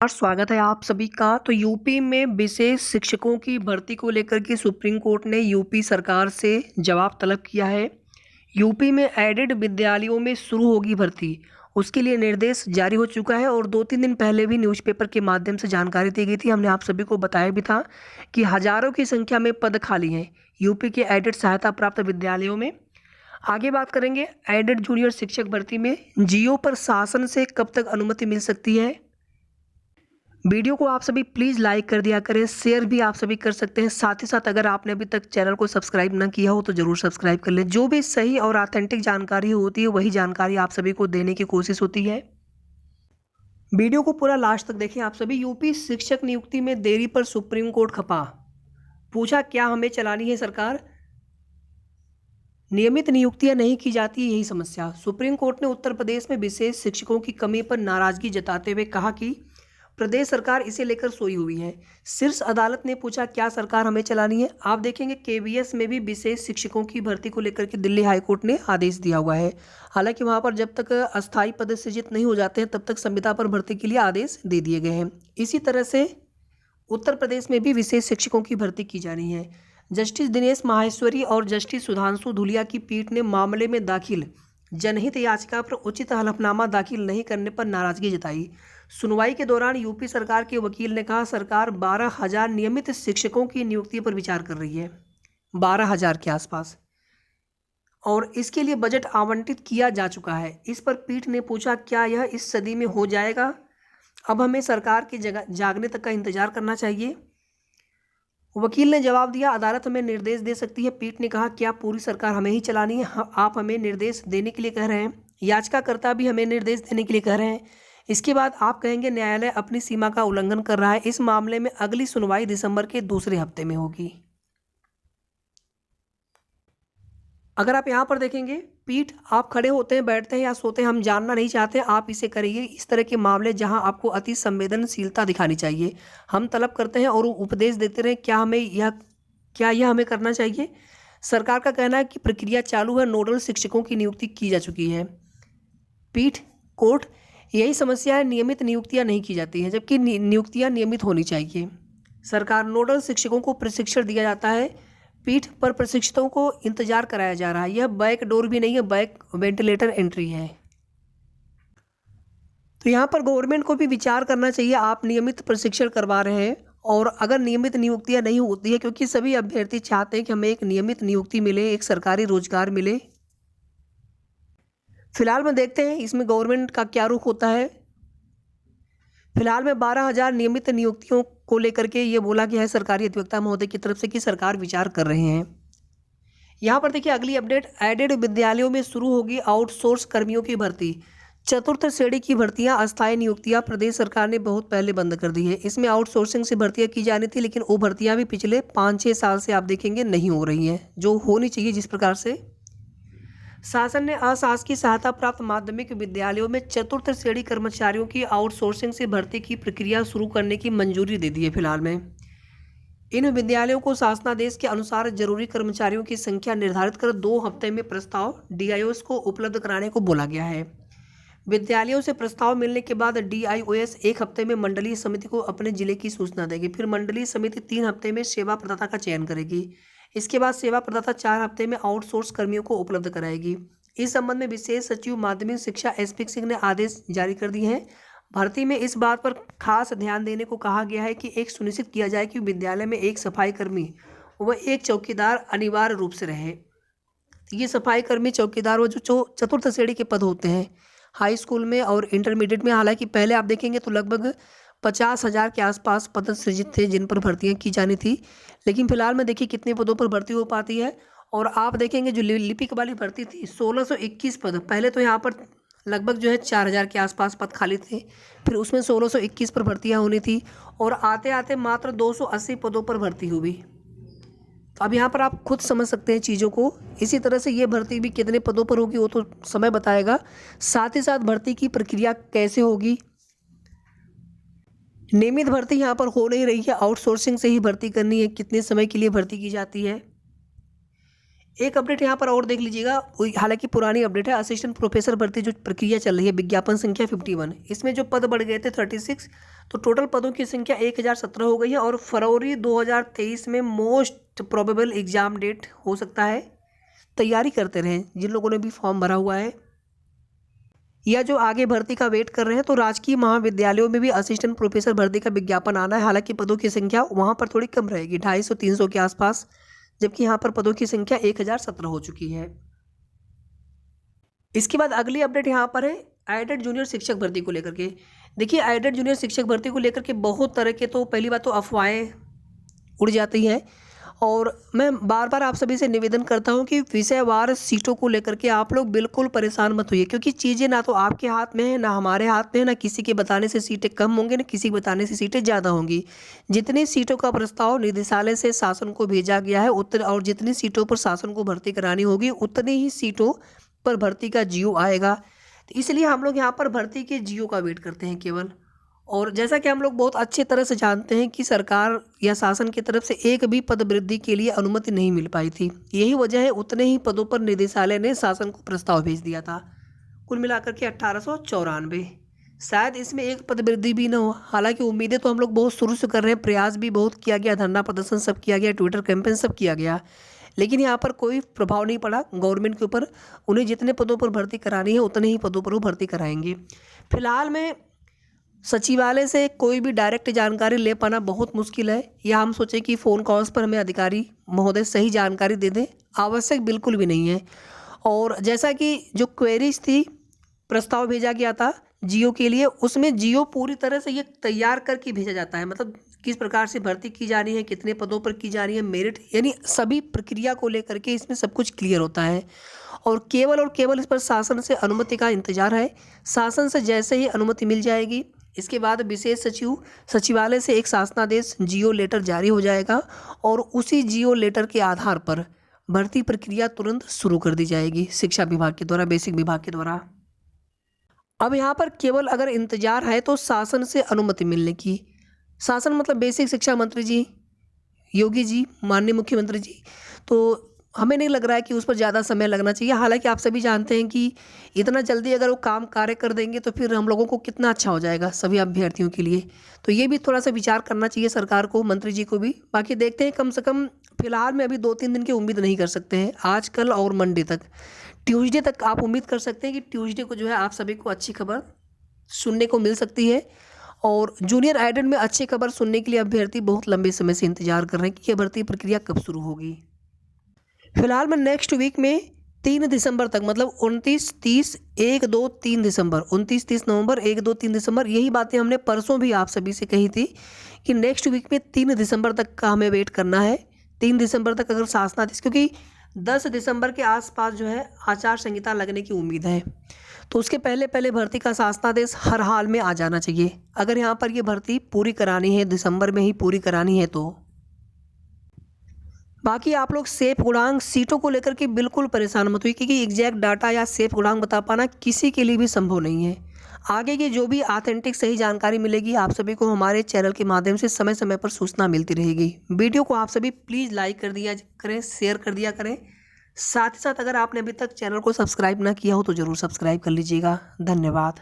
स्वागत है आप सभी का। तो यूपी में विशेष शिक्षकों की भर्ती को लेकर के सुप्रीम कोर्ट ने यूपी सरकार से जवाब तलब किया है। यूपी में एडेड विद्यालयों में शुरू होगी भर्ती, उसके लिए निर्देश जारी हो चुका है और 2-3 दिन पहले भी न्यूज़पेपर के माध्यम से जानकारी दी गई थी। हमने आप सभी को बताया भी था कि हज़ारों की संख्या में पद खाली हैं यूपी के एडेड सहायता प्राप्त विद्यालयों में। आगे बात करेंगे एडेड जूनियर शिक्षक भर्ती में जियो पर शासन से कब तक अनुमति मिल सकती है। वीडियो को आप सभी प्लीज़ लाइक कर दिया करें, शेयर भी आप सभी कर सकते हैं। साथ ही साथ अगर आपने अभी तक चैनल को सब्सक्राइब ना किया हो तो ज़रूर सब्सक्राइब कर लें। जो भी सही और ऑथेंटिक जानकारी होती है वही जानकारी आप सभी को देने की कोशिश होती है। वीडियो को पूरा लास्ट तक देखें आप सभी। यूपी शिक्षक नियुक्ति में देरी पर सुप्रीम कोर्ट खपा, पूछा क्या हमें चलानी है सरकार, नियमित नियुक्तियां नहीं की जाती, यही समस्या। सुप्रीम कोर्ट ने उत्तर प्रदेश में विशेष शिक्षकों की कमी पर नाराजगी जताते हुए कहा कि प्रदेश सरकार इसे लेकर सोई हुई है। शीर्ष अदालत ने पूछा क्या सरकार हमें चलानी है। आप देखेंगे केवीएस में भी विशेष शिक्षकों की भर्ती को लेकर के दिल्ली हाईकोर्ट ने आदेश दिया हुआ है। हालांकि वहां पर जब तक अस्थायी पद सृजित नहीं हो जाते हैं तब तक संविदा पर भर्ती के लिए आदेश दे दिए गए हैं। इसी तरह से उत्तर प्रदेश में भी विशेष शिक्षकों की भर्ती की जा रही है। जस्टिस दिनेश माहेश्वरी और जस्टिस सुधांशु धुलिया की पीठ ने मामले में दाखिल जनहित याचिका पर उचित हलफनामा दाखिल नहीं करने पर नाराजगी जताई। सुनवाई के दौरान यूपी सरकार के वकील ने कहा सरकार 12,000 नियमित शिक्षकों की नियुक्ति पर विचार कर रही है, 12,000 के आसपास, और इसके लिए बजट आवंटित किया जा चुका है। इस पर पीठ ने पूछा क्या यह इस सदी में हो जाएगा, अब हमें सरकार के जागने तक का इंतजार करना चाहिए। वकील ने जवाब दिया अदालत हमें निर्देश दे सकती है। पीठ ने कहा क्या पूरी सरकार हमें ही चलानी है, आप हमें निर्देश देने के लिए कह रहे हैं, याचिकाकर्ता भी हमें निर्देश देने के लिए कह रहे हैं। इसके बाद आप कहेंगे न्यायालय अपनी सीमा का उल्लंघन कर रहा है। इस मामले में अगली सुनवाई दिसंबर के दूसरे हफ्ते में होगी। अगर आप यहाँ पर देखेंगे पीठ, आप खड़े होते हैं, बैठते हैं या सोते हैं हम जानना नहीं चाहते, आप इसे करिए। इस तरह के मामले जहाँ आपको अति संवेदनशीलता दिखानी चाहिए, हम तलब करते हैं और उपदेश देते रहे क्या यह हमें करना चाहिए। सरकार का कहना है कि प्रक्रिया चालू है, नोडल शिक्षकों की नियुक्ति की जा चुकी है। पीठ, कोर्ट, यही समस्या है, नियमित नियुक्तियां नहीं की जाती हैं जबकि नियुक्तियां नियमित होनी चाहिए। सरकार, नोडल शिक्षकों को प्रशिक्षण दिया जाता है, पीठ पर प्रशिक्षितों को इंतजार कराया जा रहा है। यह बैक डोर भी नहीं है, बैक वेंटिलेटर एंट्री है। तो यहाँ पर गवर्नमेंट को भी विचार करना चाहिए। आप नियमित प्रशिक्षण करवा रहे हैं और अगर नियमित नियुक्तियां नहीं होती है, क्योंकि सभी अभ्यर्थी चाहते हैं कि हमें एक नियमित नियुक्ति मिले, एक सरकारी रोजगार मिले। फिलहाल में देखते हैं इसमें गवर्नमेंट का क्या रुख होता है। फिलहाल में 12,000 नियमित नियुक्तियों को लेकर के ये बोला गया है सरकारी अधिवक्ता महोदय की तरफ से कि सरकार विचार कर रहे हैं। यहाँ पर देखिए अगली अपडेट, एडेड विद्यालयों में शुरू होगी आउटसोर्स कर्मियों की भर्ती। चतुर्थ श्रेणी की भर्तियां, अस्थायी नियुक्तियां प्रदेश सरकार ने बहुत पहले बंद कर दी है। इसमें आउटसोर्सिंग से भर्तियां की जानी थी, लेकिन वो भर्तियां भी पिछले 5-6 साल से आप देखेंगे नहीं हो रही हैं जो होनी चाहिए। जिस प्रकार से शासन ने अशासकीय सहायता प्राप्त माध्यमिक विद्यालयों में चतुर्थ श्रेणी कर्मचारियों की आउटसोर्सिंग से भर्ती की प्रक्रिया शुरू करने की मंजूरी दे दी है। फिलहाल में इन विद्यालयों को शासनादेश के अनुसार जरूरी कर्मचारियों की संख्या निर्धारित कर 2 हफ्ते में प्रस्ताव डीआईओएस को उपलब्ध कराने को बोला गया है। विद्यालयों से प्रस्ताव मिलने के बाद डीआईओएस 1 हफ्ते में मंडलीय समिति को अपने जिले की सूचना देगी। फिर मंडलीय समिति 3 हफ्ते में सेवा प्रदाता का चयन करेगी। इसके बाद सेवा प्रदाता 4 हफ्ते में आउटसोर्स कर्मियों को उपलब्ध कराएगी। इस संबंध में विशेष सचिव माध्यमिक शिक्षा एसपी सिंह ने आदेश जारी कर दिए हैं। भर्ती में इस बात पर खास ध्यान देने को कहा गया है कि एक सुनिश्चित किया जाए कि विद्यालय में एक सफाई कर्मी व एक चौकीदार अनिवार्य रूप से रहे। ये सफाई कर्मी, चौकीदार वो जो चतुर्थ श्रेणी के पद होते हैं हाई स्कूल में और इंटरमीडिएट में। हालांकि पहले आप देखेंगे तो लगभग 50,000 के आसपास पद सृजित थे जिन पर भर्तियां की जानी थी, लेकिन फिलहाल में देखिए कितने पदों पर भर्ती हो पाती है। और आप देखेंगे जो लिपिक वाली भर्ती थी 1621 पद, पहले तो यहाँ पर लगभग जो है 4,000 के आसपास पद खाली थे, फिर उसमें 1621 पर भर्तियाँ होनी थी और आते आते मात्र 280 पदों पर भर्ती हुई। तो अब यहाँ पर आप खुद समझ सकते हैं चीज़ों को। इसी तरह से ये भर्ती भी कितने पदों पर होगी वो तो समय बताएगा। साथ ही साथ भर्ती की प्रक्रिया कैसे होगी, नियमित भर्ती यहाँ पर हो नहीं रही है, आउटसोर्सिंग से ही भर्ती करनी है, कितने समय के लिए भर्ती की जाती है। एक अपडेट यहाँ पर और देख लीजिएगा, हालांकि पुरानी अपडेट है। असिस्टेंट प्रोफेसर भर्ती जो प्रक्रिया चल रही है, विज्ञापन संख्या 51, इसमें जो पद बढ़ गए थे 36, तो टोटल पदों की संख्या 1017 हो गई है। और फरवरी 2023 में मोस्ट प्रोबेबल एग्जाम डेट हो सकता है। तैयारी करते रहें जिन लोगों ने भी फॉर्म भरा हुआ है या जो आगे भर्ती का वेट कर रहे हैं। तो राजकीय महाविद्यालयों में भी असिस्टेंट प्रोफेसर भर्ती का विज्ञापन आना है। हालांकि पदों की संख्या वहाँ पर थोड़ी कम रहेगी, 250-300 के आसपास, जबकि यहाँ पर पदों की संख्या 1017 हो चुकी है। इसके बाद अगली अपडेट यहाँ पर है एडेड जूनियर शिक्षक भर्ती को लेकर के। देखिए, एडेड जूनियर शिक्षक भर्ती को लेकर के बहुत तरह के, तो पहली बात तो अफवाहें उड़ जाती हैं। और मैं बार बार आप सभी से निवेदन करता हूं कि विषयवार सीटों को लेकर के आप लोग बिल्कुल परेशान मत होइए, क्योंकि चीज़ें ना तो आपके हाथ में है, ना हमारे हाथ में है, ना किसी के बताने से सीटें कम होंगी, ना किसी के बताने से सीटें ज़्यादा होंगी। जितनी सीटों का प्रस्ताव निदेशालय से शासन को भेजा गया है उतने, और जितनी सीटों पर शासन को भर्ती करानी होगी उतनी ही सीटों पर भर्ती का जियो आएगा। तो इसलिए हम लोग यहाँ पर भर्ती के जियो का वेट करते हैं केवल। और जैसा कि हम लोग बहुत अच्छे तरह से जानते हैं कि सरकार या शासन की तरफ से एक भी पद वृद्धि के लिए अनुमति नहीं मिल पाई थी। यही वजह है उतने ही पदों पर निदेशालय ने शासन को प्रस्ताव भेज दिया था। कुल मिलाकर के 1894। शायद इसमें एक पद वृद्धि भी न हो। हालांकि उम्मीदें तो हम लोग बहुत शुरू से कर रहे हैं, प्रयास भी बहुत किया गया, धरना प्रदर्शन सब किया गया, ट्विटर कैंपेन सब किया गया, लेकिन यहाँ पर कोई प्रभाव नहीं पड़ा गवर्नमेंट के ऊपर। उन्हें जितने पदों पर भर्ती करानी है उतने ही पदों पर वो भर्ती कराएंगे। फिलहाल में सचिवालय से कोई भी डायरेक्ट जानकारी ले पाना बहुत मुश्किल है, या हम सोचें कि फ़ोन कॉल्स पर हमें अधिकारी महोदय सही जानकारी दे दें, आवश्यक बिल्कुल भी नहीं है। और जैसा कि जो क्वेरीज थी, प्रस्ताव भेजा गया था जियो के लिए, उसमें जियो पूरी तरह से ये तैयार करके भेजा जाता है, मतलब किस प्रकार से भर्ती की जा रही है, कितने पदों पर की जा रही है, मेरिट, यानी सभी प्रक्रिया को लेकर के इसमें सब कुछ क्लियर होता है। और केवल इस पर शासन से अनुमति का इंतजार है। शासन से जैसे ही अनुमति मिल जाएगी, इसके बाद विशेष सचिवालय से एक शासनादेश जियो लेटर जारी हो जाएगा, और उसी जियो लेटर के आधार पर भर्ती प्रक्रिया तुरंत शुरू कर दी जाएगी शिक्षा विभाग के द्वारा, बेसिक विभाग के द्वारा। अब यहाँ पर केवल अगर इंतजार है तो शासन से अनुमति मिलने की। शासन मतलब बेसिक शिक्षा मंत्री जी, योगी जी, माननीय मुख्यमंत्री जी। तो हमें नहीं लग रहा है कि उस पर ज़्यादा समय लगना चाहिए। हालांकि आप सभी जानते हैं कि इतना जल्दी अगर वो काम कार्य कर देंगे तो फिर हम लोगों को कितना अच्छा हो जाएगा सभी अभ्यर्थियों के लिए। तो ये भी थोड़ा सा विचार करना चाहिए सरकार को, मंत्री जी को भी। बाकी देखते हैं, कम से कम फिलहाल में अभी 2-3 दिन की उम्मीद नहीं कर सकते हैं। आज, कल और मंडे तक, ट्यूसडे तक आप उम्मीद कर सकते हैं कि ट्यूसडे को जो है आप सभी को अच्छी खबर सुनने को मिल सकती है। और जूनियर एडेड में अच्छी खबर सुनने के लिए अभ्यर्थी बहुत लंबे समय से इंतजार कर रहे हैं कि यह भर्ती प्रक्रिया कब शुरू होगी। फिलहाल में नेक्स्ट वीक में 3 दिसंबर तक, मतलब 29, 30, 1, 2, 3 दिसंबर, 29, 30 नवंबर, 1, 2, 3 दिसंबर, यही बातें हमने परसों भी आप सभी से कही थी कि नेक्स्ट वीक में 3 दिसंबर तक का हमें वेट करना है। 3 दिसंबर तक अगर शासनादेश, क्योंकि 10 दिसंबर के आसपास जो है आचार संहिता लगने की उम्मीद है, तो उसके पहले भर्ती का शासनादेश हर हाल में आ जाना चाहिए अगर यहाँ पर ये भर्ती पूरी करानी है, दिसंबर में ही पूरी करानी है। तो बाकी आप लोग सेफ गुणांक सीटों को लेकर के बिल्कुल परेशान मत हुई, क्योंकि एग्जैक्ट डाटा या सेफ गुणांक बता पाना किसी के लिए भी संभव नहीं है। आगे की जो भी ऑथेंटिक सही जानकारी मिलेगी आप सभी को हमारे चैनल के माध्यम से समय समय पर सूचना मिलती रहेगी। वीडियो को आप सभी प्लीज़ लाइक कर दिया करें, शेयर कर दिया करें। साथ ही साथ अगर आपने अभी तक चैनल को सब्सक्राइब ना किया हो तो ज़रूर सब्सक्राइब कर लीजिएगा। धन्यवाद।